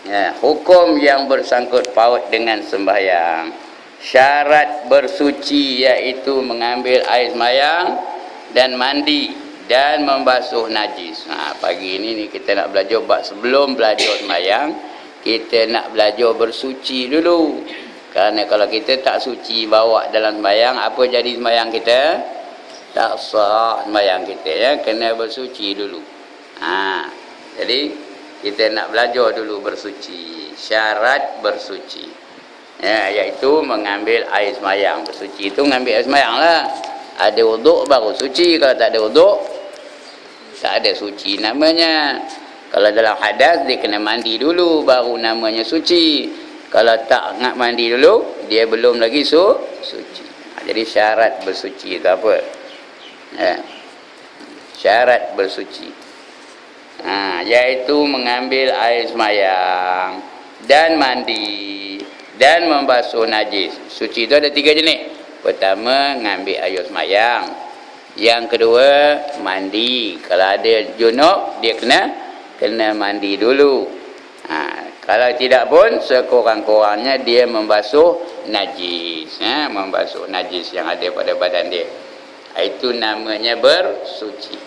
Ya, hukum yang bersangkut paut dengan sembahyang. Syarat bersuci iaitu mengambil air sembahyang dan mandi dan membasuh najis. Pagi ini kita nak belajar sebelum belajar sembahyang, kita nak belajar bersuci dulu. Kerana kalau kita tak suci bawa dalam sembahyang, apa jadi sembahyang kita? Tak sah sembahyang kita, ya. Kena bersuci dulu. Jadi kita nak belajar dulu bersuci. Syarat bersuci, ya, iaitu mengambil air sembahyang. Bersuci itu mengambil air sembahyang lah. Ada wuduk baru suci. Kalau tak ada wuduk, tak ada suci namanya. Kalau dalam hadas, dia kena mandi dulu baru namanya suci. Kalau tak nak mandi dulu, dia belum lagi suci. Jadi syarat bersuci itu apa? Ya. Syarat bersuci, iaitu mengambil air sembahyang dan mandi dan membasuh najis. Suci itu ada 3 jenis. Pertama, ngambil air sembahyang. Yang kedua, mandi. Kalau ada junub, dia kena mandi dulu. Kalau tidak pun, sekurang-kurangnya dia membasuh najis. Membasuh najis yang ada pada badan dia. Itu namanya bersuci.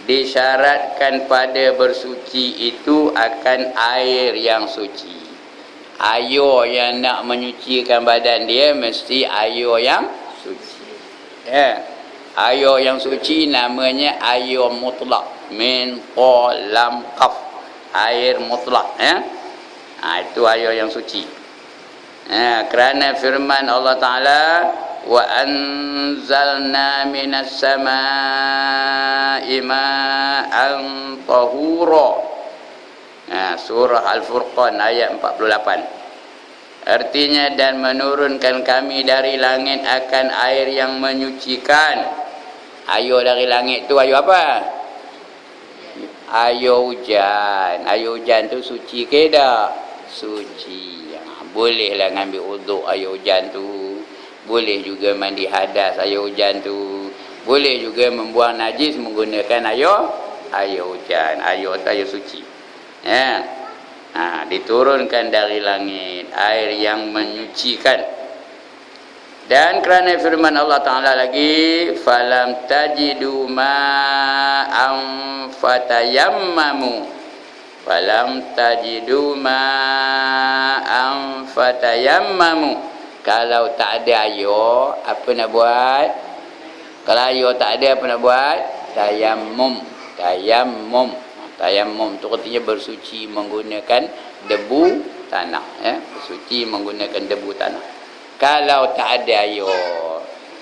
Disyaratkan pada bersuci itu akan air yang suci. Air yang nak menyucikan badan dia mesti air yang suci. Ya. Air yang suci namanya air mutlak. Min lam qaf. Air mutlak, ya. Itu air yang suci. Kerana firman Allah Ta'ala, wa anzalna minas samaa'i ma'an tahura. Surah Al-Furqan ayat 48. Artinya, dan menurunkan kami dari langit akan air yang menyucikan. Air dari langit tu air apa? Air hujan. Air hujan tu suci ke tak? Suci. Bolehlah ngambil wuduk air hujan tu. Boleh juga mandi hadas air hujan tu. Boleh juga membuang najis menggunakan air hujan. Air tu air suci. Ya. Diturunkan dari langit air yang menyucikan. Dan kerana firman Allah Ta'ala lagi, falam tajidu ma'am fatayammamu. Falam tajidu ma'am fatayammamu. Kalau tak ada air, apa nak buat? Kalau air tak ada, apa nak buat? Tayammum. Tayammum. Tayammum tu artinya bersuci menggunakan debu tanah, ya. Bersuci menggunakan debu tanah. Kalau tak ada air,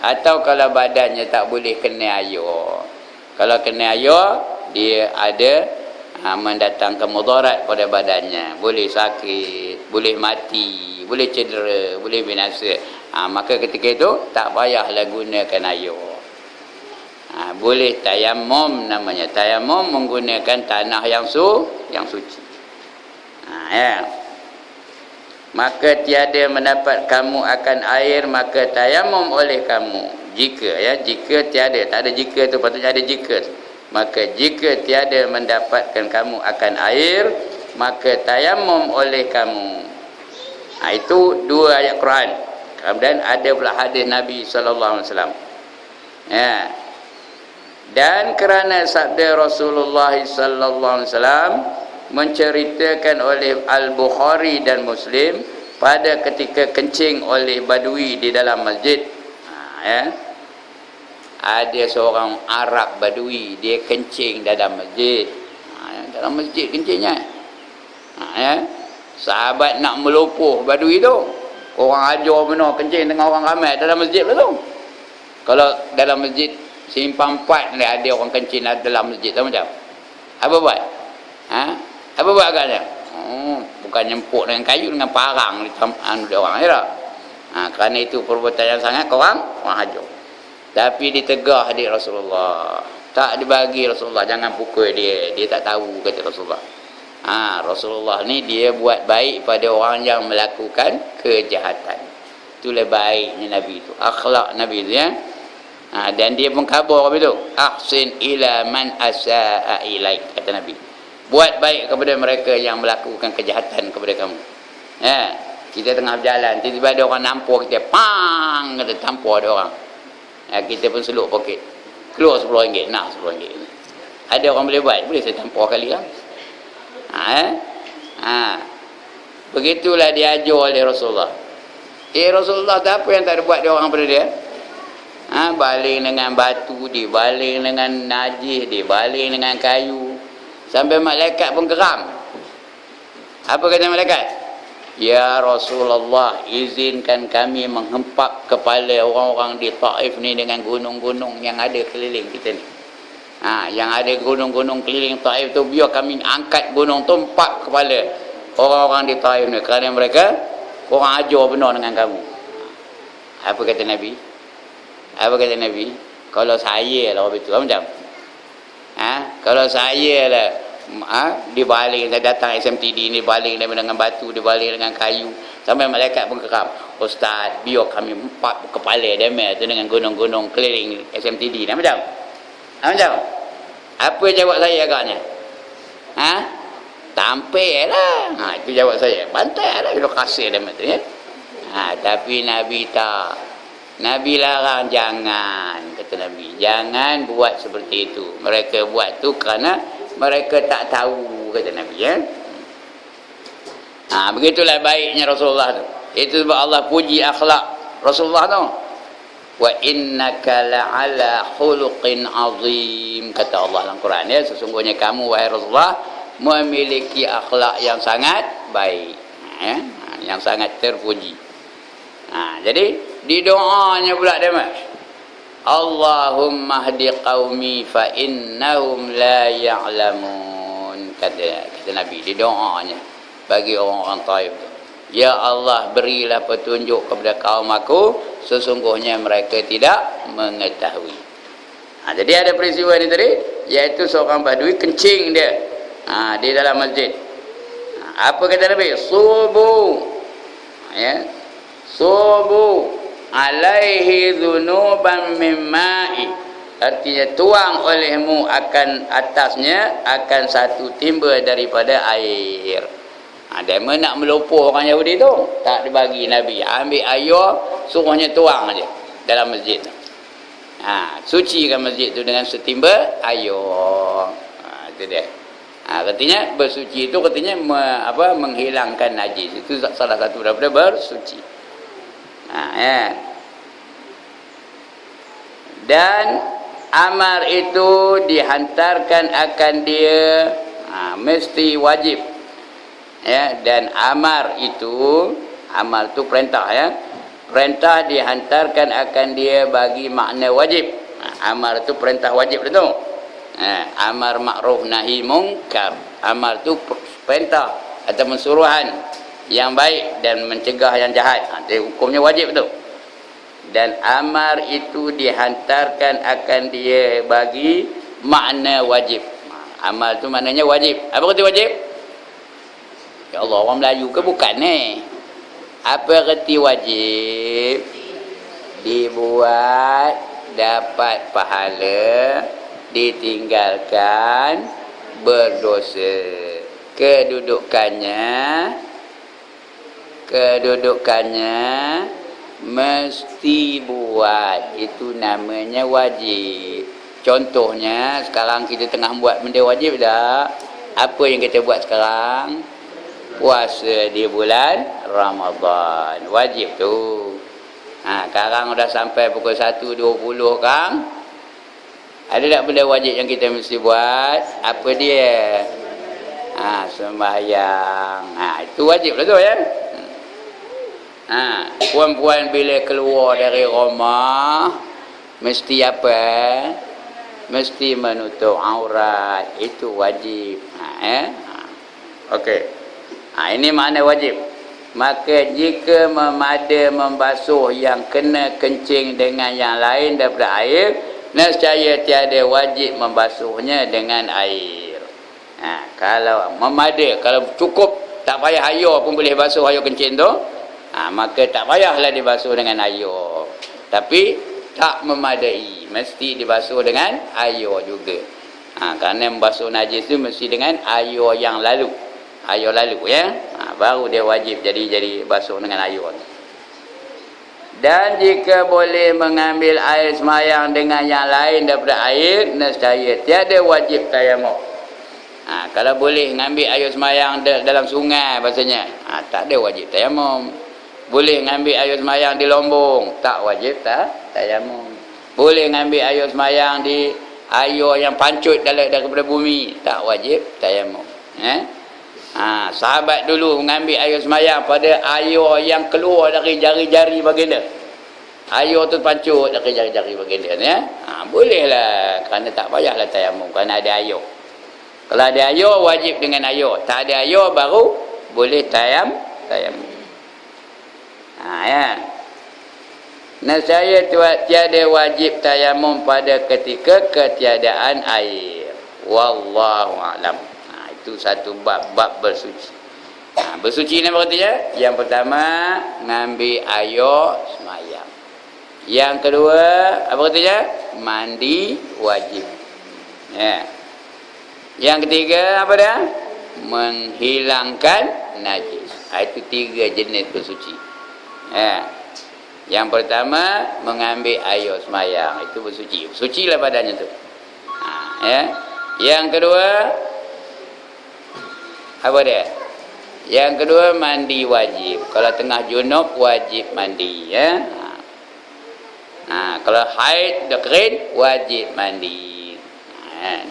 atau kalau badannya tak boleh kena air. Kalau kena air, dia ada mendatangkan mudarat pada badannya. Boleh sakit, boleh mati, boleh cedera, boleh binasa. Maka ketika itu tak payahlah gunakan air. Boleh tayammum namanya. Tayammum menggunakan tanah yang suci. Ya. Maka tiada mendapat kamu akan air, maka tayamum oleh kamu. Jika tiada, tak ada jika tu, patutnya ada jika tu. Maka jika tiada mendapatkan kamu akan air, maka tayamum oleh kamu. Itu 2 ayat Quran. Kemudian ada pula hadis Nabi SAW. Ya. Dan kerana sabda Rasulullah SAW menceritakan oleh Al-Bukhari dan Muslim pada ketika kencing oleh badui di dalam masjid. Ya. Ada seorang Arab badui, dia kencing dalam masjid. Dalam masjid kencingnya. Ya. Sahabat nak melupuh badui tu. Orang ajar benar kencing dengan orang ramai dalam masjid lah tu. Kalau dalam masjid simpang 4 ni ada orang kencing dalam masjid tu macam apa buat? Apa buat agaknya? Bukan nyempuk dengan kayu, dengan parang dia orang ya. Kerana itu perbuatan yang sangat orang hajar. Tapi ditegah di Rasulullah. Tak dibagi Rasulullah, jangan pukul dia. Dia tak tahu, kata Rasulullah. Rasulullah ni dia buat baik pada orang yang melakukan kejahatan. Itulah baiknya Nabi itu. Akhlak Nabi itu, ya. Dan dia pun khabar apa itu? Ahsin ila man asa'a ilaik, kata Nabi. Buat baik kepada mereka yang melakukan kejahatan kepada kamu. Ya, kita tengah berjalan, tiba-tiba ada orang nampur kita, pang, kata tampur ada orang. Ya, kita pun seluk poket. Keluar RM10, nak RM10. Ada orang boleh buat, boleh saya tampur kali lah. Begitulah diajar oleh Rasulullah. Rasulullah tak apa yang tak ada buat dia orang pada dia. Baling dengan batu, dibaling dengan najis, dibaling dengan kayu. Sampai malaikat pun geram. Apa kata malaikat? Ya Rasulullah, izinkan kami menghempap kepala orang-orang di Taif ni dengan gunung-gunung yang ada keliling kita ni. Yang ada gunung-gunung keliling Taif tu, biar kami angkat gunung tu, hempap kepala orang-orang di Taif ni, kerana mereka orang ajar benar dengan kamu. Apa kata Nabi? Apa kata Nabi? Kalau saya lah orang itu, macam? Kalau saya lah, dibaling, saya datang SMTD ni, baling dengan batu, dibaling dengan kayu, sampai malaikat pun geram. Ustaz, biar kami empat kepala demel tu dengan gunung-gunung keliling SMTD ni, macam? Macam? Apa jawab saya agaknya? Tampil lah. Itu jawab saya. Pantai lah, dia kasih demel tu, ya? Tapi Nabi tak. Nabi larang, jangan, kata Nabi, jangan buat seperti itu. Mereka buat tu kerana mereka tak tahu, kata Nabi, ya. Begitulah baiknya Rasulullah tu. Itu sebab Allah puji akhlak Rasulullah tu. Wa innaka la'ala khuluqin azim, kata Allah dalam Quran, ya. Sesungguhnya kamu, wahai Rasulullah, memiliki akhlak yang sangat baik, ya? Yang sangat terpuji. Jadi di doanya pula dia mas, Allahumma hdi qaumi fa innahum la ya'lamun, kata Nabi di doanya bagi orang-orang Taif. Ya Allah, berilah petunjuk kepada kaum aku, sesungguhnya mereka tidak mengetahui. Jadi ada peristiwa ni tadi, iaitu seorang badui kencing dia di dalam masjid. Apa kata Nabi? Subu, ya, subu alaihi dhunuban min ma'i, artinya tuang olehmu akan atasnya akan satu timba daripada air. Dia nak melupuh orang Yahudi tu, tak dibagi Nabi, ambil air, suruhnya tuang aja dalam masjid. Sucikan masjid tu dengan setimba air. Itu dia. Katanya bersuci itu katanya menghilangkan najis. Itu salah satu daripada bersuci. Ya. Dan amar itu dihantarkan akan dia mesti wajib, ya. Dan amar itu perintah, ya. Perintah dihantarkan akan dia bagi makna wajib. Amar itu perintah wajib itu. Amar ma'ruf nahi mungkar. Amar itu perintah atau suruhan yang baik dan mencegah yang jahat. Dia hukumnya wajib tu. Dan amar itu dihantarkan akan dia bagi makna wajib. Amal tu maknanya wajib. Apa kata wajib? Ya Allah, orang Melayu ke bukan ni? Apa kata wajib? Dibuat dapat pahala, ditinggalkan berdosa. Kedudukannya mesti buat, itu namanya wajib. Contohnya sekarang kita tengah buat benda wajib tak? Apa yang kita buat sekarang? Puasa di bulan Ramadan, wajib tu. Sekarang dah sampai pukul 1.20 Kang. Ada tak benda wajib yang kita mesti buat? Apa dia? Sembahyang. Itu wajib lah tu, ya. Puan-puan bila keluar dari rumah mesti apa? Mesti menutup aurat. Itu wajib. Okey. Ini makna wajib. Maka jika membasuh yang kena kencing dengan yang lain daripada air, nescaya tiada wajib membasuhnya dengan air. Kalau kalau cukup, tak payah air pun boleh basuh air kencing tu, maka tak payahlah dibasuh dengan air. Tapi tak memadai, mesti dibasuh dengan air juga. Kerana membasuh najis tu mesti dengan air yang lalu. Air lalu ya. Baru dia wajib jadi basuh dengan air tu. Dan jika boleh mengambil air semayang dengan yang lain daripada air, nescaya tiada wajib tayamum. Kalau boleh ngambil air semayang dalam sungai bahasanya, tak ada wajib tayamum. Boleh ngambil air semayang di lombong, tak wajib tayamum. Boleh ngambil air semayang di air yang pancut daripada bumi, tak wajib tayamum. Sahabat dulu mengambil air semayang pada air yang keluar dari jari-jari baginda. Air tu pancut dari jari-jari baginda ya. Bolehlah, kerana tak payahlah tayamum kerana ada air. Kalau ada air wajib dengan air, tak ada air baru boleh tayamum. Ya. Nescaya tiada wajib tayamum pada ketika ketiadaan air. Wallahu a'lam. Itu satu bab bersuci. Bersuci ni berarti yang pertama ngambil air semayang. Yang kedua apa artinya? Mandi wajib. Ya. Yang ketiga apa dia? Menghilangkan najis. Itu 3 jenis bersuci. Ya. Yang pertama mengambil air semayang, itu bersuci. Sucilah badannya tu. Ya. Yang kedua apa dia? Yang kedua mandi wajib. Kalau tengah junub wajib mandi ya. Kalau haid dah kering wajib mandi.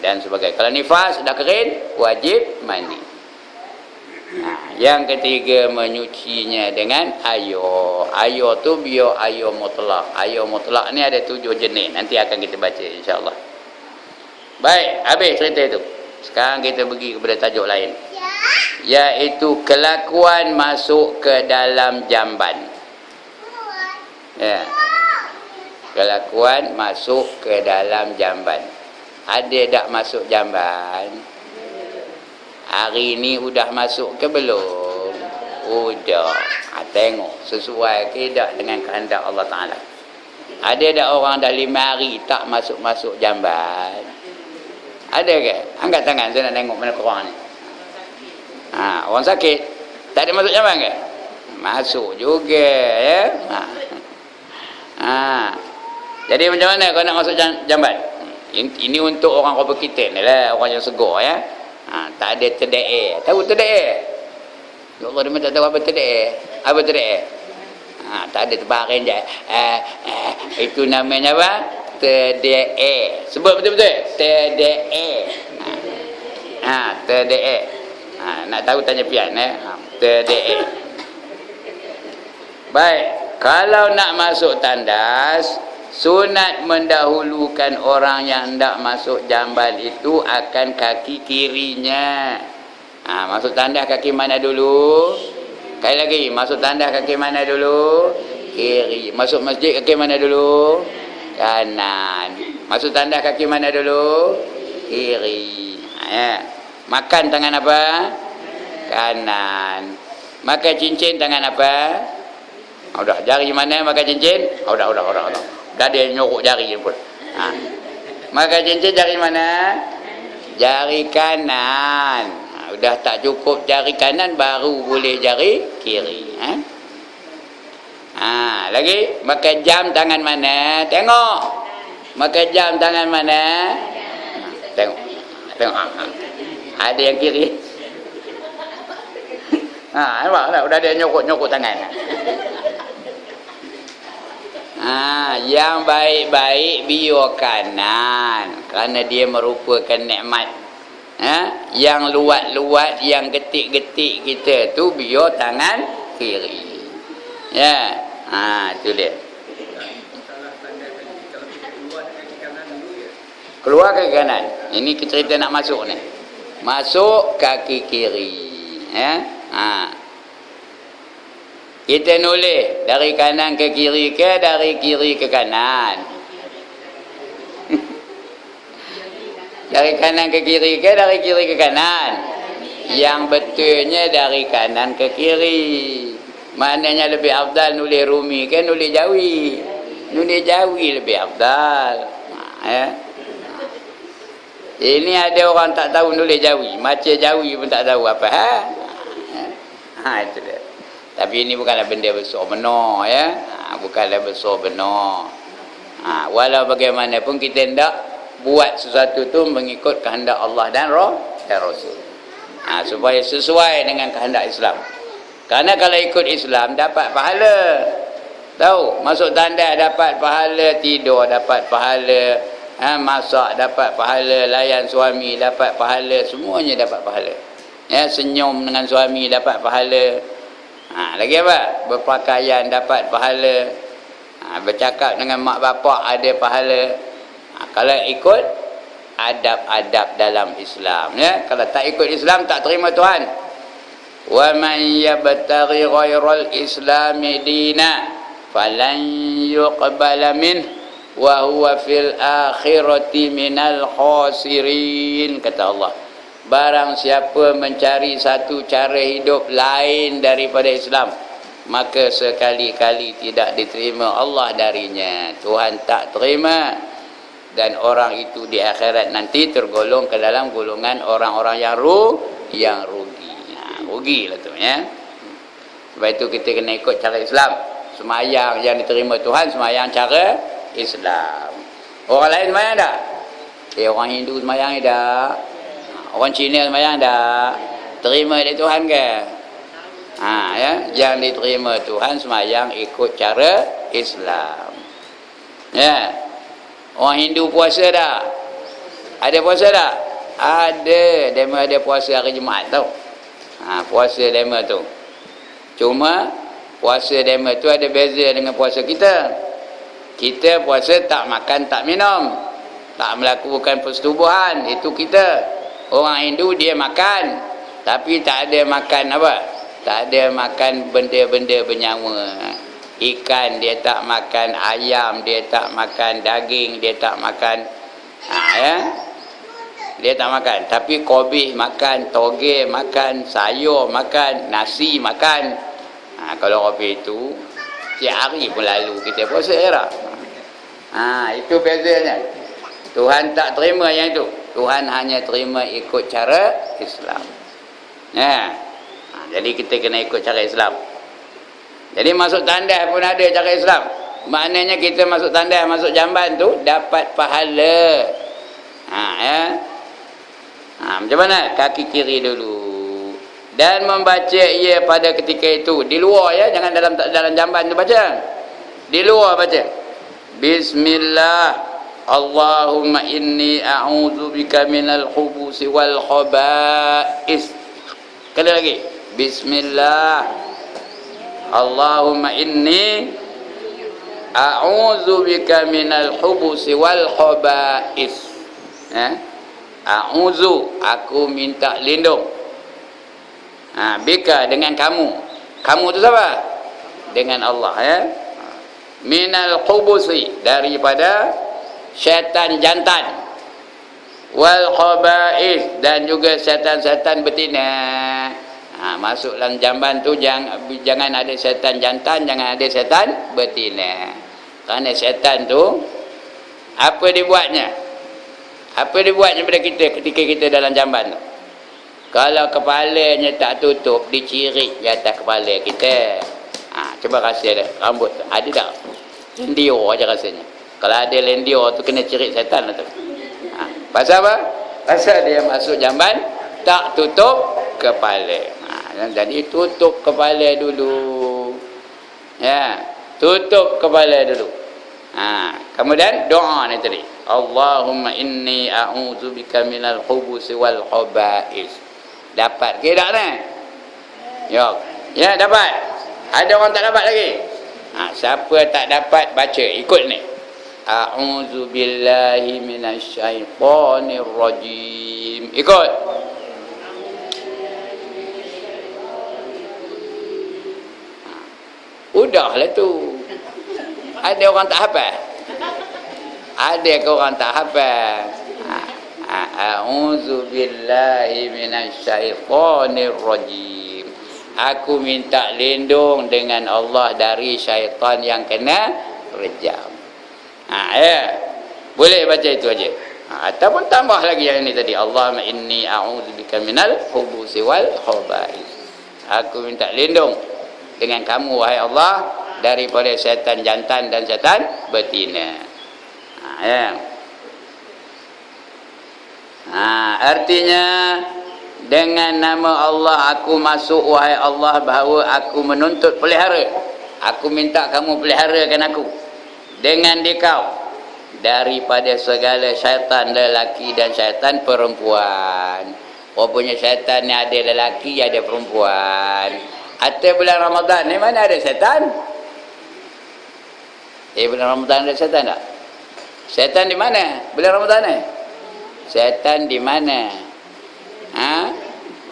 Dan sebagainya. Kalau nifas dah kering wajib mandi. Yang ketiga menyucinya dengan air. Air tu biar air mutlak. Air mutlak ni ada 7 jenis. Nanti akan kita baca insya-Allah. Baik, habis cerita itu. Sekarang kita pergi kepada tajuk lain. Iaitu kelakuan masuk ke dalam jamban. Ya. Kelakuan masuk ke dalam jamban. Ada tak masuk jamban? Hari ni udah masuk ke belum? Udah. Tengok sesuai ke tak dengan kehendak Allah Ta'ala. Ada tak orang dah 5 hari tak masuk-masuk jamban? Ada ke? Angkat tangan, saya nak tengok mana korang ni. Orang sakit tak ada masuk jamban ke? Masuk juga ya. Jadi macam mana kau nak masuk jamban? Ini untuk orang kompetent ni lah, orang yang segar ya. Tak ada terdae. Tahu terdae? Ya Allah, dia tak tahu apa terdae. Apa terdae? Tak ada terbaring je. Itu namanya apa? Terdae. Sebut betul-betul. Terdae. Terdae. Nak tahu tanya pian terdae. Baik, kalau nak masuk tandas, sunat mendahulukan orang yang hendak masuk jamban itu akan kaki kirinya. Masuk tandas kaki mana dulu? Sekali lagi, masuk tandas kaki mana dulu? Kiri. Masuk masjid kaki mana dulu? Kanan. Masuk tandas kaki mana dulu? Kiri. Ya. Makan tangan apa? Kanan. Makan cincin tangan apa? Udah, jari mana makan cincin? Udah. Dah dia nyorok jari pun. Makan cincin jari mana? Jari kanan. Udah tak cukup jari kanan, baru boleh jari kiri. Lagi makan jam tangan mana? Tengok. Makan jam tangan mana? Tengok. Ada yang kiri. Nampak tak? Udah dia nyokok tangan. Yang baik-baik biar kanan, kerana dia merupakan nikmat. Yang luat-luat, yang getik-getik kita tu biar tangan kiri. Ya. Itu dia. Keluar kaki kanan. Ini cerita nak masuk ni. Masuk kaki kiri. Ya. Kita nulis dari kanan ke kiri ke dari kiri ke kanan? Dari kanan ke kiri ke dari kiri ke kanan? Yang betulnya dari kanan ke kiri. Maknanya lebih afdal nulis Rumi ke nulis Jawi? Nulis Jawi lebih afdal. Ya. Ini ada orang tak tahu nulis Jawi, baca Jawi pun tak tahu apa. Itu dia. Tapi ini bukanlah benda besar benar ya. Bukanlah besar benar. Walau bagaimanapun kita hendak buat sesuatu tu mengikut kehendak Allah dan Rasul. Supaya sesuai dengan kehendak Islam. Kerana kalau ikut Islam dapat pahala. Tahu, masuk tanda dapat pahala, tidur dapat pahala, masak dapat pahala, layan suami dapat pahala, semuanya dapat pahala. Ya, senyum dengan suami dapat pahala. Lagi apa? Berpakaian dapat pahala. Bercakap dengan mak bapak ada pahala. Kalau ikut adab-adab dalam Islam ya. Kalau tak ikut Islam tak terima Tuhan. Wa man yabtaghi ghairal islami dina falan yuqbala min wa huwa fil akhirati minal khasirin, kata Allah. Barang siapa mencari satu cara hidup lain daripada Islam, maka sekali-kali tidak diterima Allah darinya. Tuhan tak terima, dan orang itu di akhirat nanti tergolong ke dalam golongan orang-orang yang rugi. Rugilah tu ya. Sebab itu kita kena ikut cara Islam. Semayang yang diterima Tuhan, semayang cara Islam. Orang lain semayang tak? Orang Hindu semayang tak? Orang Cina semayang tak? Terima dari Tuhan ke? Ya, yang diterima Tuhan semayang ikut cara Islam. Ya. Orang Hindu puasa tak? Ada puasa tak? Ada. Dema ada puasa hari Jumaat tau. Puasa dema tu. Cuma puasa dema tu ada beza dengan puasa kita. Kita puasa tak makan, tak minum, tak melakukan persetubuhan. Itu kita. Orang Hindu dia makan, tapi tak ada makan apa? Tak ada makan benda-benda bernyawa. Ikan dia tak makan, ayam dia tak makan, daging dia tak makan. Ya. Dia tak makan. Tapi kobis makan, toge makan, sayur makan, nasi makan. Kalau kopi itu tiap hari pun lalu kita puasa ya. Itu bezanya. Tuhan tak terima yang itu. Tuhan hanya terima ikut cara Islam. Ya. Jadi kita kena ikut cara Islam. Jadi masuk tandas pun ada cara Islam. Maknanya kita masuk tandas, masuk jamban tu dapat pahala. Ya. Macam mana? Kaki kiri dulu. Dan membaca ia pada ketika itu di luar ya, jangan dalam jamban tu baca. Di luar baca. Bismillah. Allahumma inni a'udzubika minal khubusi wal khaba'is. Kali lagi. Bismillah. Allahumma inni a'udzubika minal khubusi wal khaba'is. A'udzu, aku minta lindung. Bika, dengan kamu. Kamu tu siapa? Dengan Allah ya. Minal khubusi, daripada syaitan jantan, wal khaba'is, dan juga syaitan-syaitan betina. Masuk dalam jamban tu jangan ada syaitan jantan, jangan ada syaitan betina. Kerana syaitan tu apa dibuatnya? Apa dibuatnya pada kita ketika kita dalam jamban tu? Kalau kepalanya tak tutup, dicirik di atas kepala kita. Cuba rasa ada rambut tu. Ada tak? Lendir aja rasanya. Kalau ada lendir tu kena cirit setan tu. Pasal apa? Pasal dia masuk jamban tak tutup kepala. Jadi tutup kepala dulu. Ya, tutup kepala dulu. Kemudian doa ni tadi. Allahumma inni a'udzubika minal khubusi wal khaba'is. Dapat ke tak ni? Ya, dapat. Ada orang tak dapat lagi? Siapa tak dapat baca ikut ni. A'udzubillahi minasyaitonir rajim. Ikut. Udahlah tu. Ada orang tak hafal? Ada ke orang tak hafal? A'udzubillahi minasyaitonir rajim. Aku minta lindung dengan Allah dari syaitan yang kena rejam. Ya. Boleh baca itu aja. Ataupun tambah lagi yang ini tadi, Allahumma inni a'udzubika minal khubuthi wal khaba'ith. Aku minta lindung dengan kamu wahai Allah daripada syaitan jantan dan syaitan betina. Ya. Artinya dengan nama Allah aku masuk wahai Allah, bahawa aku menuntut pelihara. Aku minta kamu peliharakan aku dengan dikau daripada segala syaitan lelaki dan syaitan perempuan. Rupanya syaitan ni ada lelaki, ada perempuan. Atau bulan Ramadan ni mana ada syaitan? Bulan Ramadan ada syaitan tak? Syaitan di mana bulan Ramadan ni? Syaitan di mana?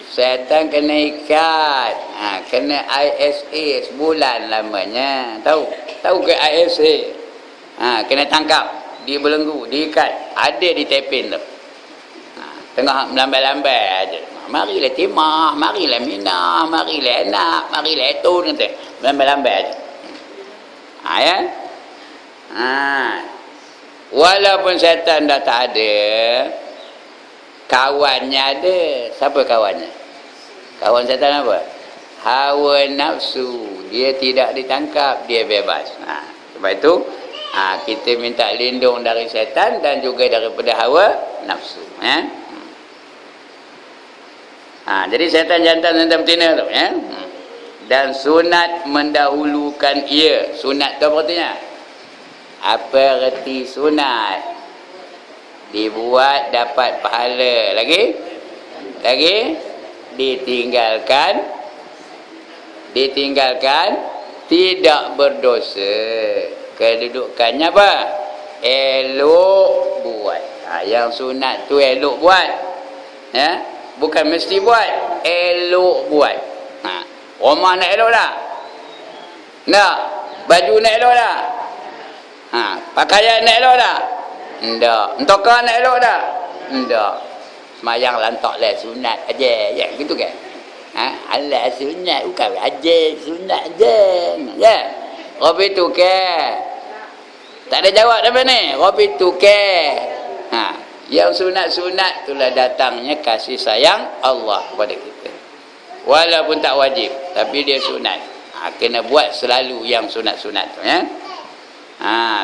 Syaitan kena ikat. Kena ISA sebulan lamanya. Tahu ke ISA? Kena tangkap, dibelenggu, diikat, ada di tepin tu. Tengah melambai-lambai aja. Marilah timah, marilah minah, marilah anak, marilah itu nanti. Melambai-lambai aja. Ya. Walaupun syaitan dah tak ada, kawannya ada. Siapa kawannya? Kawan syaitan apa? Hawa nafsu. Dia tidak ditangkap, dia bebas. Sebab itu kita minta lindung dari syaitan dan juga daripada hawa nafsu. Jadi syaitan jantan dan betina tu. Dan sunat mendahulukan ia. Sunat tu apa artinya? Apa erti sunat? Dibuat dapat pahala. Lagi? Ditinggalkan tidak berdosa. Kedudukannya apa? Elok buat. Yang sunat tu elok buat. Bukan mesti buat, elok buat. Rumah nak elok tak? Tak. Baju nak elok tak? Pakaian nak elok tak? Tak. Entokah nak elok tak? Tak. Semayang lantak lah sunat aja. Ya, gitu kan? Alah sunat bukan aja, sunat aja. Ya. Robi tu ke? Tak ada jawab apa ni? Robi tu ke? Yang sunat-sunat itulah datangnya kasih sayang Allah kepada kita. Walaupun tak wajib, tapi dia sunat. Kena buat selalu yang sunat-sunat tu.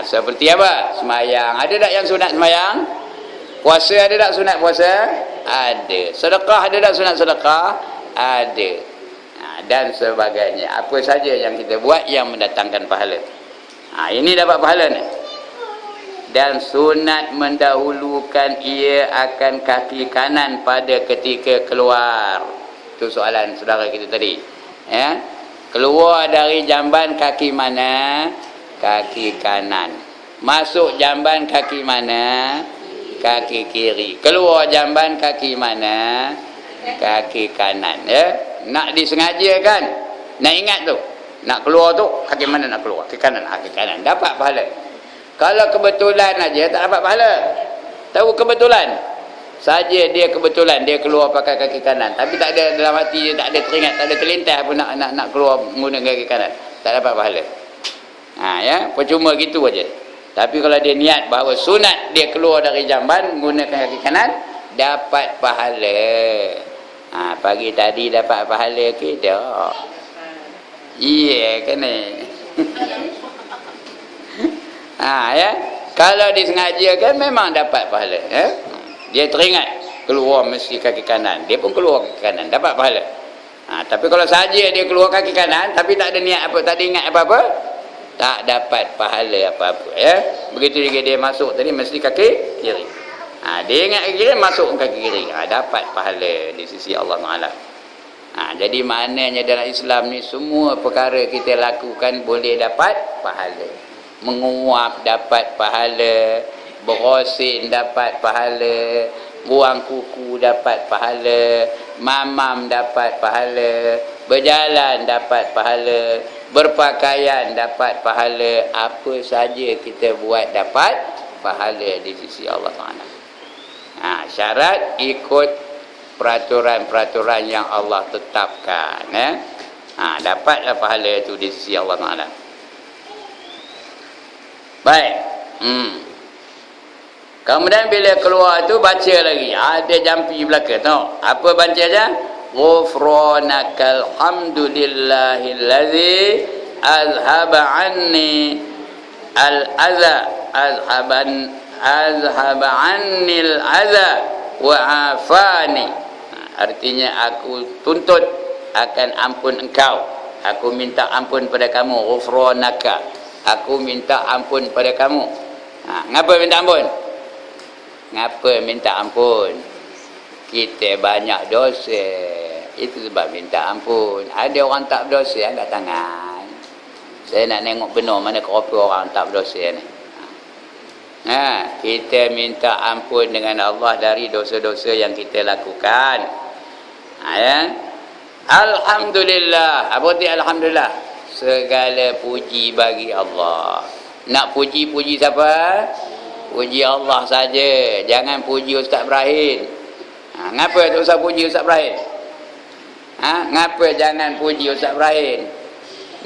Seperti apa? Semayang. Ada tak yang sunat semayang? Puasa ada tak sunat puasa? Ada. Sedekah ada tak sunat sedekah? Ada. Dan sebagainya. Apa saja yang kita buat yang mendatangkan pahala. Ini dapat pahala ni. Dan sunat mendahulukan ia akan kaki kanan pada ketika keluar. Itu soalan saudara kita tadi. Keluar dari jamban kaki mana? Kaki kanan. Masuk jamban kaki mana? Kaki kiri. Keluar jamban kaki mana? Kaki kanan. Nak disengajakan, nak ingat tu, nak keluar tu kaki mana nak keluar? Kaki kanan. Kaki kanan. Dapat pahala. Kalau kebetulan aja tak dapat pahala. Tahu kebetulan saja, dia kebetulan dia keluar pakai kaki kanan, tapi tak ada dalam hati dia, tak ada teringat, tak ada terlintas pun nak keluar menggunakan kaki kanan, tak dapat pahala. Percuma gitu aja. Tapi kalau dia niat bahawa sunat dia keluar dari jamban menggunakan kaki kanan, dapat pahala. Pagi tadi dapat pahala ke tak? Iya kan ni. Kalau disengajakan memang dapat pahala. Dia teringat keluar mesti kaki kanan, dia pun keluar kaki kanan, dapat pahala. Tapi kalau saja dia keluar kaki kanan tapi tak ada niat apa, tak ada ingat apa-apa, tak dapat pahala apa-apa. Begitu juga dia masuk tadi mesti kaki kiri. Dia ingat kaki kiri, masuk kaki kiri, dapat pahala di sisi Allah Taala. Jadi maknanya dalam Islam ni semua perkara kita lakukan boleh dapat pahala. Menguap dapat pahala, berosin dapat pahala, buang kuku dapat pahala, mamam dapat pahala, berjalan dapat pahala, berpakaian dapat pahala. Apa saja kita buat dapat pahala di sisi Allah Taala. Syarat ikut peraturan-peraturan yang Allah tetapkan. Dapatlah pahala itu di sisi Allah Taala. Baik. Kemudian bila keluar tu baca lagi. Ada jampi belakang. Tengok. Apa baca aja? Ghufranakal hamdulillahillazi azhaba anni al-adha azhaba annil adha wa afani. Artinya aku tuntut akan ampun engkau. Aku minta ampun pada kamu. Ghufranaka. Aku minta ampun pada kamu. Ngapa minta ampun? Ngapa minta ampun? Kita banyak dosa. Itu sebab minta ampun. Ada orang tak berdosa angkat tangan. Saya nak tengok benar mana kerupa orang tak berdosa ni. Kita minta ampun dengan Allah dari dosa-dosa yang kita lakukan. Ya. Alhamdulillah. Apa arti alhamdulillah? Segala puji bagi Allah. Nak puji-puji siapa? Puji Allah saja. Jangan puji Ustaz Ibrahim. Ngapa tak usah puji Ustaz Ibrahim? Ngapa jangan puji Ustaz Ibrahim?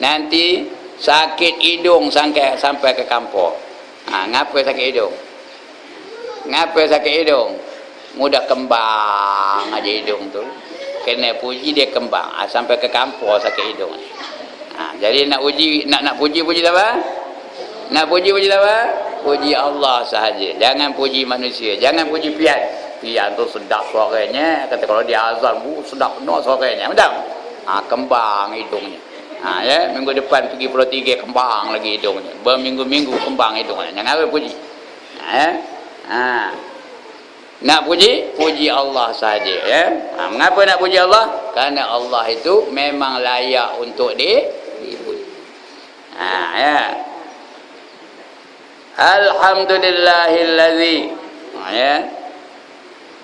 Nanti sakit hidung sampai ke kampung. Ngapa sakit hidung? Ngapa sakit hidung? Mudah kembang aja hidung tu. Kena puji dia kembang. Sampai ke kampung sakit hidung. Jadi nak puji siapa? Nak puji siapa? Puji Allah sahaja. Jangan puji manusia. Jangan puji pian. Pian tu sedap suaranya. Kata kalau dia azan, sedap benar suaranya. Betul? Kembang hidungnya. Ya, minggu depan pergi Pulau Tiga, kembang lagi hidungnya. Berminggu-minggu kembang hidungnya. Jangan apa puji. Nak puji Allah saja. Ya. Mengapa nak puji Allah? Kerana Allah itu memang layak untuk dipuji. Ya. Alhamdulillahillazi. Ya.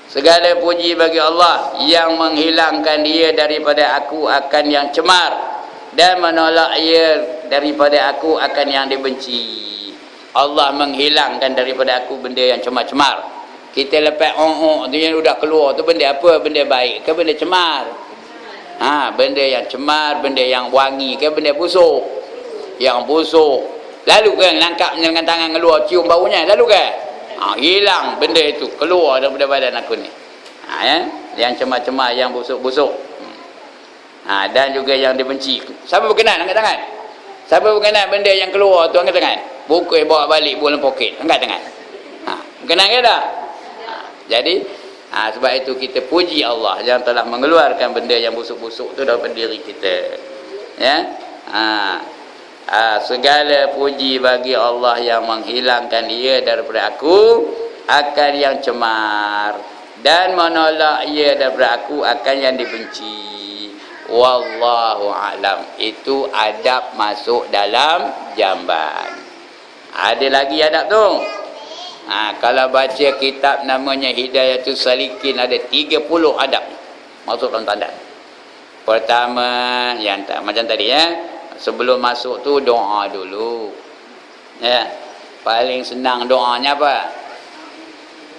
Segala puji bagi Allah yang menghilangkan dia daripada aku akan yang cemar dan menolak ia daripada aku akan yang dibenci. Allah menghilangkan daripada aku benda yang cemar-cemar. Kita lepas tu yang sudah keluar tu benda apa? Benda baik ke benda cemar? Benda yang cemar, benda yang wangi ke benda busuk? Yang busuk. Lalu kan langkap dengan tangan keluar cium baunya, lalu kan? Hilang benda itu keluar daripada badan aku ni. Ya, yang cemar-cemar, yang busuk-busuk. Dan juga yang dibenci. Siapa berkenan angkat tangan? Siapa berkenan benda yang keluar tu angkat tangan? Buku bawa balik bola poket, angkat tangan. Berkenan ke tak? Jadi sebab itu kita puji Allah yang telah mengeluarkan benda yang busuk-busuk tu daripada diri kita. Ya. Segala puji bagi Allah yang menghilangkan ia daripada aku akan yang cemar dan menolak ia daripada aku akan yang dibenci. Wallahu a'lam. Itu adab masuk dalam jamban. Ada lagi adab tu. Kalau baca kitab namanya Hidayatul Salikin, ada 30 adab masuk dalam tanda. Pertama yang macam tadi ya. Sebelum masuk tu doa dulu. Ya. Paling senang doanya apa?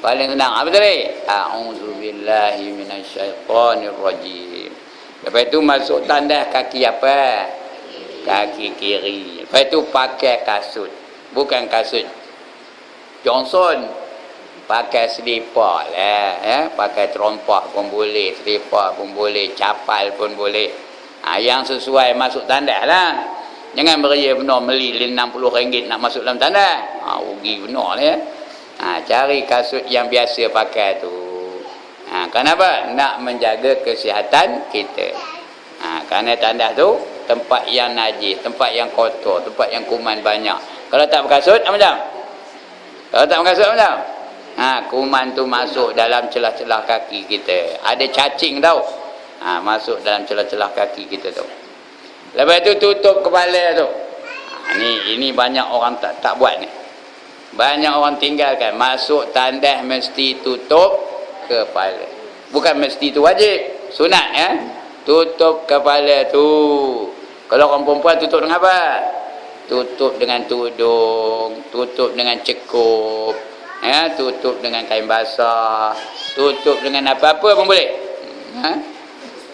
Paling senang apa tadi? A'udzubillahi minasyaitonirrajim. Lepas itu masuk tanda kaki apa? Kaki kiri. Lepas itu pakai kasut. Bukan kasut Johnson. Pakai selipar lah. Ya. Pakai terompah pun boleh. Selipar pun boleh. Capal pun boleh. Yang sesuai masuk tanda lah. Jangan beria benar beli RM60 nak masuk dalam tanda. Rugi benar lah ya. Cari kasut yang biasa pakai tu. Kenapa? Nak menjaga kesihatan kita. Kerana tanda tu tempat yang najis, tempat yang kotor, tempat yang kuman banyak. Kalau tak berkasut, macam? Kalau tak berkasut, macam? Kuman tu masuk dalam celah-celah kaki kita. Ada cacing tau. Masuk dalam celah-celah kaki kita tu. Lepas tu tutup kepala tu. Ini banyak orang tak buat ni. Banyak orang tinggalkan. Masuk tandas mesti tutup kepala. Bukan mesti tu wajib, sunat ya. Tutup kepala tu. Kalau orang perempuan tutup dengan apa? Tutup dengan tudung, tutup dengan cekup, ya, tutup dengan kain basah, tutup dengan apa-apa pun boleh.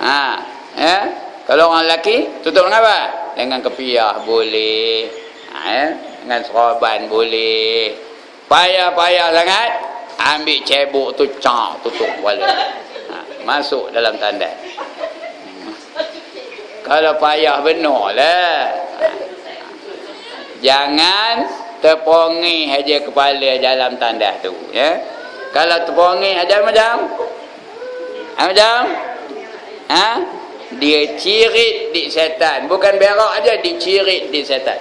Ya. Kalau orang lelaki tutup dengan apa? Dengan kepiah boleh. Ya. Dengan seraban boleh. Payah-payah sangat ambil cebok tu tutup kepala. Masuk dalam tandas. Kalau payah benar lah. Jangan terpongi aja kepala dalam tandas tu, ya. Kalau terpongi aja macam dia cirit di setan, bukan berak aja, dicirit di setan.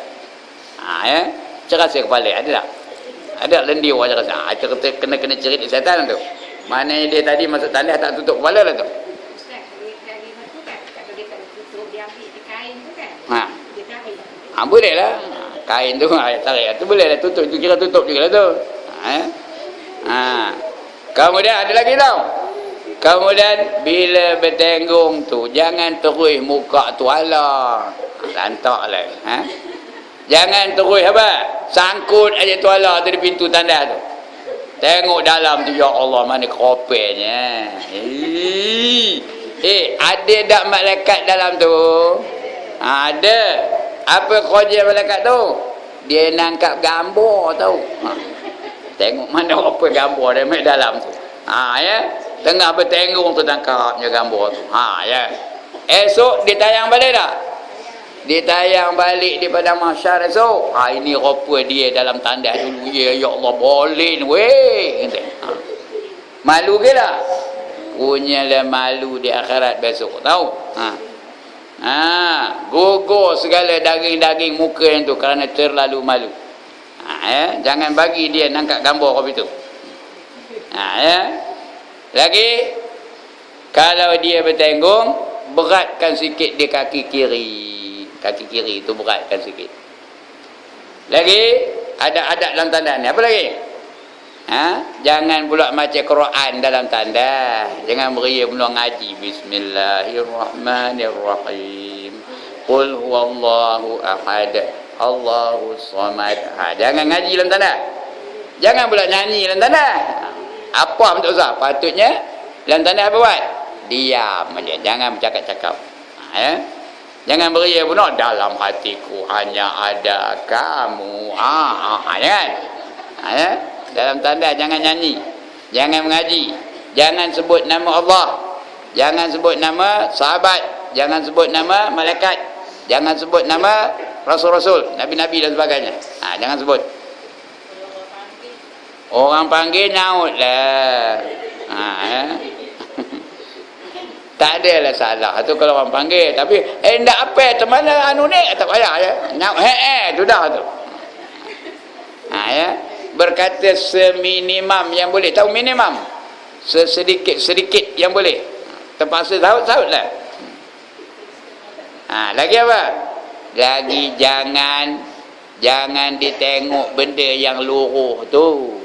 Ya, cerasa kepala ada tak? Ada lendir aja rasa. Kena cirit di setan tu. Maknanya dia tadi masuk tandas tak tutup kepala lah tu. Boleh lah. Kain tu tarik tu boleh lah tutup, tu kira tutup juga lah tu. Kemudian ada lagi tau. Kemudian bila bertenggung tu jangan terus muka tu ala. Lantak lah. Jangan terus apa? Sangkut aja tu ala tu di pintu tandas tu. Tengok dalam tu, ya Allah, mana kopelnya. Ada tak malaikat dalam tu? Ada. Apa kerja malaikat tu? Dia nangkap gambar tau. Tengok mana apa gambar dia main dalam tu. Ya. Tengah bertenggung tu tangkapnya gambar tu. Ya. Esok dia tayang balik tak? Dia tayang balik di padang mahsyar esok. Ini rupa dia dalam tandas dulu. Ya Allah, boleh weh. Malu ke tak? Punyalah malu di akhirat besok. Tahu? Gugur segala daging-daging muka yang tu kerana terlalu malu. Ya. Jangan bagi dia nangkap gambar kau itu. Ya. Lagi, kalau dia bertenggung, beratkan sikit di kaki kiri. Kaki kiri itu beratkan sikit. Lagi, ada adat dalam tanda ni. Apa lagi? Jangan pula baca Quran dalam tanda. Jangan beria mula ngaji. Bismillahirrahmanirrahim. Qul huwallahu ahad. Allahu samad. Jangan ngaji dalam tanda. Jangan pula nyanyi dalam tanda. Apa bentuk usah? Patutnya dalam tanda apa buat? Diam aja. Jangan bercakap-cakap. Ya. Jangan beria pula dalam hatiku hanya ada kamu. Jangan. Ya. Dalam tanda jangan nyanyi, jangan mengaji, jangan sebut nama Allah, jangan sebut nama sahabat, jangan sebut nama malaikat, jangan sebut nama rasul-rasul, nabi-nabi dan sebagainya. Jangan sebut. Orang panggil nyaut lah. Ya. Tak adalah salah tu kalau orang panggil, tapi ndak apa tu mana anu ni tak payah ya. Nyaut tu dah tu. Ya. Berkata seminimum yang boleh. Tahu minimum? Sedikit-sedikit yang boleh. Terpaksa saut-saut lah. Lagi apa? Lagi jangan ditengok benda yang luruh tu.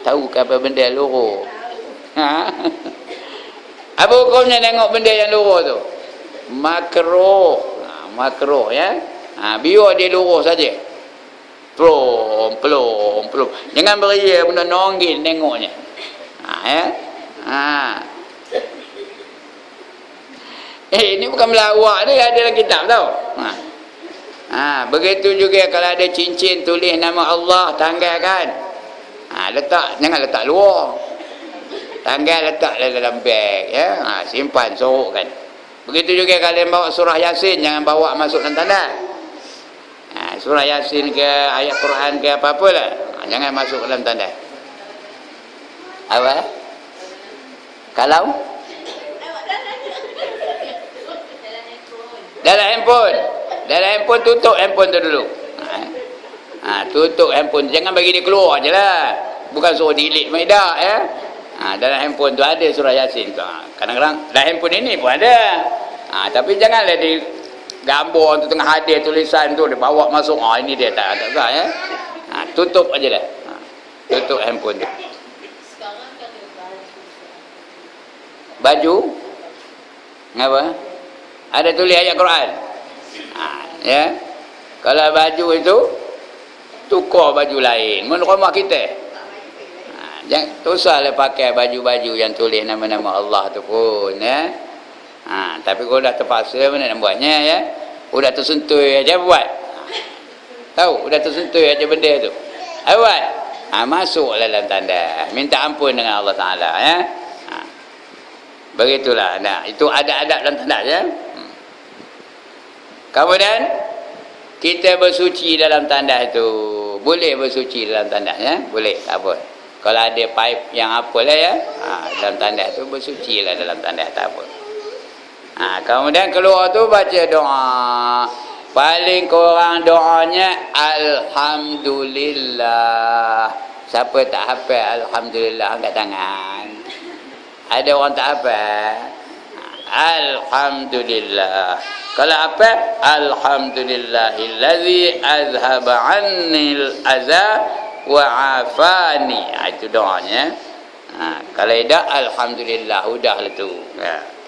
Tahu ke apa benda luruh? Apa hukumnya tengok benda yang luruh tu? Makruh. Makruh ya. Biar dia luruh saja. Plom. Jangan beria benda nonggil tengoknya. Ya. Ini bukan melawak dia, ada dalam kitab tau. Begitu juga kalau ada cincin tulis nama Allah, tanggalkan. Letak, jangan letak luar. Tanggal letak dalam beg ya. Simpan, sorokkan. Begitu juga kalau bawa surah Yasin, jangan bawa masuk dalam tanda. Surah Yasin ke ayat Quran ke apa-apa lah, jangan masuk dalam tanda. Apa? Kalau dalam handphone tutup handphone tu dulu. Tutup handphone, jangan bagi dia keluar je lah. Bukan suruh delete media ya. Dalam handphone tu ada surah Yasin tu. Kadang-kadang dalam handphone ini pun ada. Tapi janganlah di gambar tu tengah hadir tulisan tu dia bawa masuk. Ini dia tak sah ya. Tutup aja lah. Tutup handphone tu. Baju apa? Ada tulis ayat Quran. Ya. Kalau baju itu tukar baju lain. Menurut rumah kita. Jangan usahlah pakai baju-baju yang tulis nama-nama Allah tu pun ya. Tapi kalau dah terpaksa mana nak buatnya ya. Udah tersentuh aja buat. Tahu, udah tersentuh aja benda tu. Buat. Masuk dalam tanda. Minta ampun dengan Allah Ta'ala. Ya? Begitulah. Nah, itu adab-adab dalam tanda. Ya? Kemudian, kita bersuci dalam tanda itu. Boleh bersuci dalam tanda. Ya? Boleh. Tak apa. Kalau ada pipe yang apalah ya. Dalam tanda itu bersuci lah dalam tanda. Tak apa. Kemudian keluar tu baca doa. Paling kurang doanya Alhamdulillah. Siapa tak hafal Alhamdulillah angkat tangan. Ada orang tak hafal? Alhamdulillah. Kalau apa? Alhamdulillahillazi azhaba annil adza wa afani. Itu doanya. Kalau tidak Alhamdulillah udahlah tu.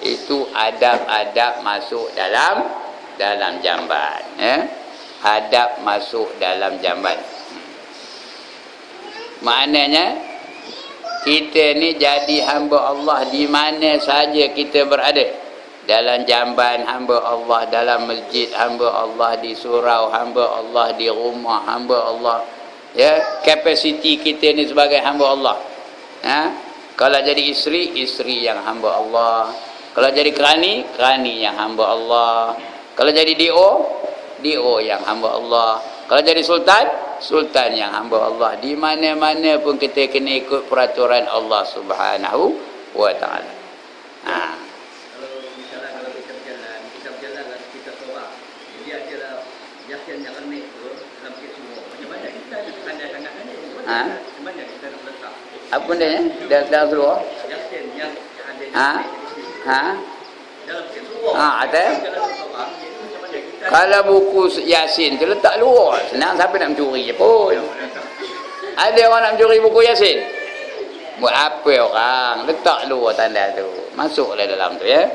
Itu adab-adab masuk dalam jamban. Adab masuk dalam jamban. Maknanya kita ni jadi hamba Allah di mana saja kita berada. Dalam jamban hamba Allah, dalam masjid hamba Allah, di surau hamba Allah, di rumah hamba Allah. Ya, kapasiti kita ni sebagai hamba Allah. Kalau jadi isteri yang hamba Allah. Kalau jadi kerani yang hamba Allah. Kalau jadi DO yang hamba Allah. Kalau jadi sultan yang hamba Allah. Di mana-mana pun kita kena ikut peraturan Allah Subhanahu wa Ta'ala. Kalau misalnya kalau kita berjalan lalu kita tolak. Jadi ada yakin yang naik tu dalam kita semua. Macam mana kita pandai sangat ni? Macam mana kita nak letak? Apa dia? Dalam seluar? Yakin yang ada dalam kita semua. Ada. Kalau buku Yasin tu letak luar, senang, siapa nak mencuri je pun. Ada orang nak mencuri buku Yasin? Buat apa orang? Letak luar tanda tu. Masuklah dalam tu ya.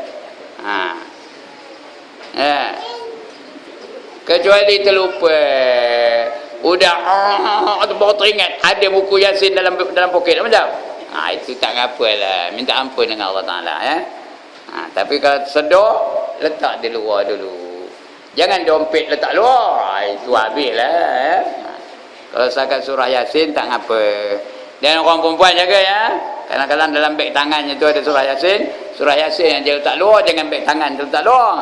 Kecuali terlupa. Udah baru teringat ada buku Yasin dalam poket macam. Itu tak apalah. Minta ampun dengan Allah Ta'ala ya. Tapi kalau sedar, letak di luar dulu. Jangan dompet letak luar. Itu habislah. Kalau sakat surah Yasin tak apa. Dan orang perempuan jaga ya. Kadang-kadang dalam beg tangannya tu ada surah Yasin. Surah Yasin yang dia letak luar, jangan beg tangan tu letak luar.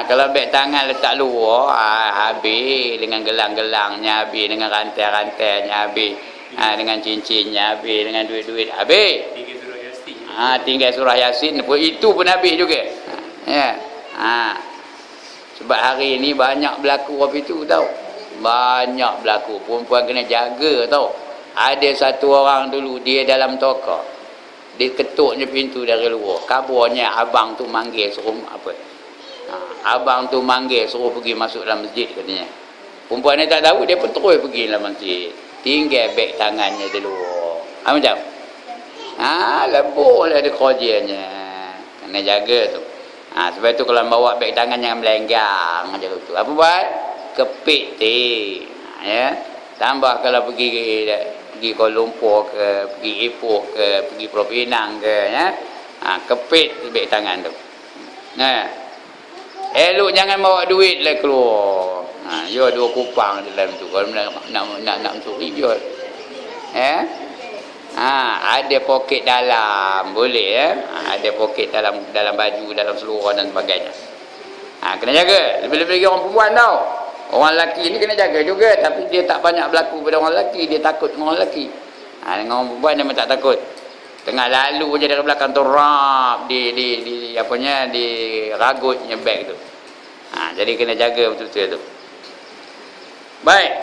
Kalau beg tangan letak luar, habis dengan gelang-gelangnya, habis dengan rantai-rantainya, habis dengan cincinnya, habis dengan duit-duit, habis. Tinggal surah Yasin. Itu pun habis juga. Ya. Sebab hari ni banyak berlaku apa itu tahu. Banyak berlaku. Perempuan kena jaga tahu. Ada satu orang dulu dia dalam toko. Dia ketuknya pintu dari luar. Kabarnya abang tu manggil suruh apa? Abang tu manggil suruh pergi masuk dalam masjid katanya. Perempuan ni tak tahu, dia pun terus pergi dalam masjid. Tinggal beg tangannya di luar. Macam? Lebuh lah dia kerjanya. Kena jaga tu. Sebab itu kalau bawa beg tangan jangan melenggang macam tu. Apa buat? Kepit ya. Tambah kalau pergi Kuala Lumpur ke, pergi Ipoh ke, pergi Pulau Pinang ke ya. Kepit beg tangan tu. Elok jangan bawa duit lah keluar. Jual 2 kupang dalam tu. Kalau nak mencuri jual. Ada poket dalam boleh ya. Ada poket dalam baju, dalam seluar dan sebagainya. Kena jaga. Lebih-lebih lagi orang perempuan tau. Orang lelaki ni kena jaga juga, tapi dia tak banyak berlaku pada orang lelaki, dia takut dengan orang lelaki. Dengan orang perempuan dia memang tak takut. Tengah lalu je dari belakang tu rap di apanya di ragutnya beg tu. Jadi kena jaga betul-betul tu. Baik.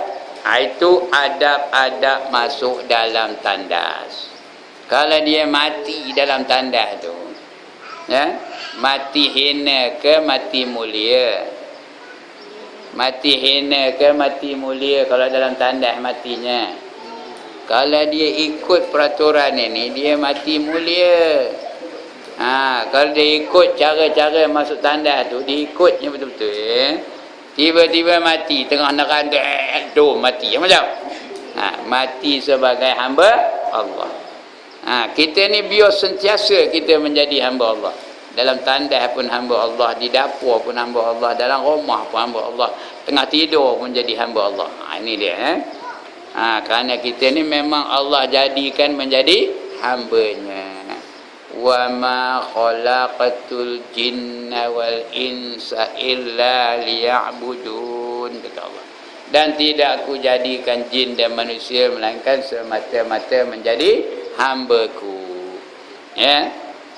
Itu adab-adab masuk dalam tandas. Kalau dia mati dalam tandas tu, ya, mati hina ke mati mulia? Mati hina ke mati mulia kalau dalam tandas matinya? Kalau dia ikut peraturan ini, dia mati mulia. Kalau dia ikut cara-cara masuk tandas tu, dia ikutnya betul-betul ya. Tiba-tiba mati tengah neraka tu mati macam mati sebagai hamba Allah. Kita ni biar sentiasa kita menjadi hamba Allah. Dalam tandas pun hamba Allah, di dapur pun hamba Allah, dalam rumah pun hamba Allah, tengah tidur pun jadi hamba Allah. Ini dia Kerana kita ni memang Allah jadikan menjadi hambanya. Wa ma khalaqatul jinna wal insa illa liya'budun, kata Allah. Dan tidak aku jadikan jin dan manusia melainkan semata-mata menjadi hamba-Ku. Ya.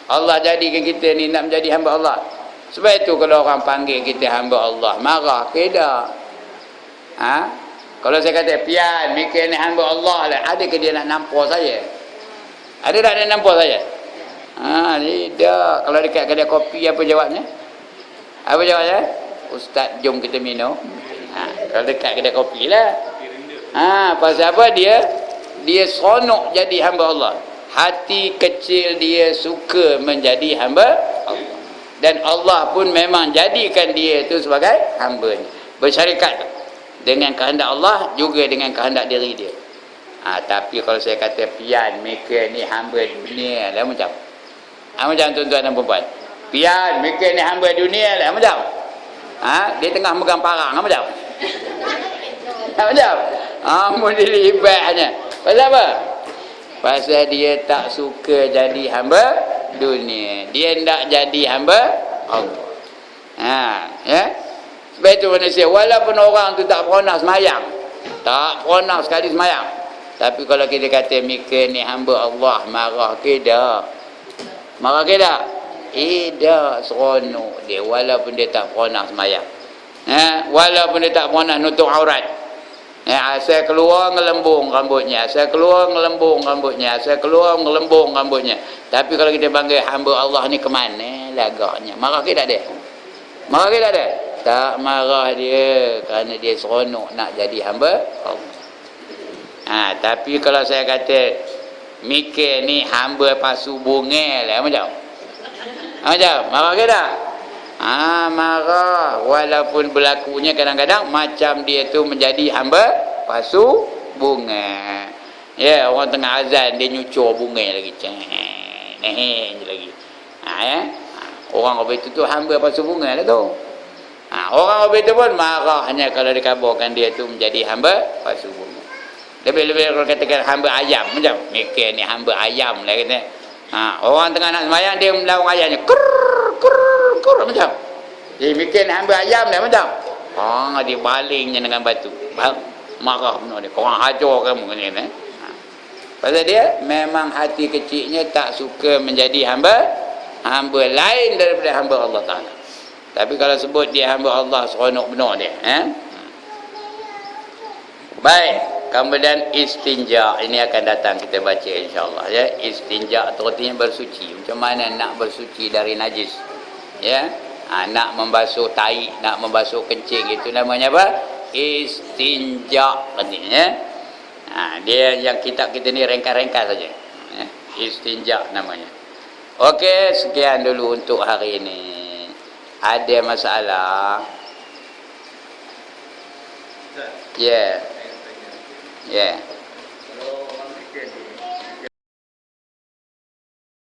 Allah jadikan kita ni nak menjadi hamba Allah. Sebab itu kalau orang panggil kita hamba Allah, marah ke tak? Kalau saya kata, pian, mikir ni hamba Allah lah, adakah dia nak nampak saya? Ada tak dia nampak saya? Tidak. Kalau dekat kedai kopi, apa jawabnya? Apa jawabnya? Ustaz, jom kita minum. Kalau dekat kedai kopi lah. Pasal apa dia? Dia seronok jadi hamba Allah. Hati kecil dia suka menjadi hamba Allah. Dan Allah pun memang jadikan dia itu sebagai hamba-Nya. Bersyarikat dengan kehendak Allah juga dengan kehendak diri dia. Tapi kalau saya kata pian, mereka ni hamba dunia lah macam. Macam tuan-tuan dan perempuan. Pian, mereka ni hamba dunia lah macam. Dia tengah megang parang macam. Macam. Mudilibatnya. Pasal apa? Pasal dia tak suka jadi hamba dunia. Dia tak jadi hamba Allah. Ya. Sebab itu manusia, walaupun orang tu tak pernah semayang, tak pernah sekali semayang, tapi kalau kita kata mereka ni hamba Allah, marah ke tak? Marah ke tak? Tak, seronok dia walaupun dia tak pernah semayang. Walaupun dia tak pernah nutup aurat. Saya keluar ngelembung rambutnya, saya keluar ngelembung rambutnya, saya keluar ngelembung rambutnya. Tapi kalau kita panggil hamba Allah ni, ke mana lagaknya? Marah ke tak dia? Marah ke tak dia? Tak marah dia, kerana dia seronok nak jadi hamba Allah. Tapi kalau saya kata mikir ni hamba pasu bunga lah macam. Macam marah ke tak? Marah. Walaupun berlakunya kadang-kadang macam dia tu menjadi hamba pasu bunga. Ya, orang tengah azan dia nyucur bunga lagi. Je lagi. Orang itu tu hamba pasu bunga lah tu. Orang itu pun marahnya kalau dikabarkan dia tu menjadi hamba pasu bunga. Lebih-lebih kalau katakan hamba ayam macam. Mikir ni hamba ayam lah kata. Orang tengah nak sembahyang dia melaung ayamnya. Kur macam. Dia mikir ni hamba ayam lah macam. Dia balingnya dengan batu. Marah benar dia. Korang hajar kamu ni. Pasal dia memang hati kecilnya tak suka menjadi hamba lain daripada hamba Allah Ta'ala. Tapi kalau sebut dia hamba Allah, seronok benar dia. Baik, kemudian istinja. Ini akan datang kita baca insya-Allah ya. Istinja itu artinya bersuci. Macam mana nak bersuci dari najis? Ya. Nak membasuh tai, nak membasuh kencing, itu namanya apa? Istinja artinya. Dia yang kitab kita ni ringkas-ringkas saja. Istinja namanya. Okey, sekian dulu untuk hari ini. Ada masalah? Ya. Yeah. Ya. Yeah.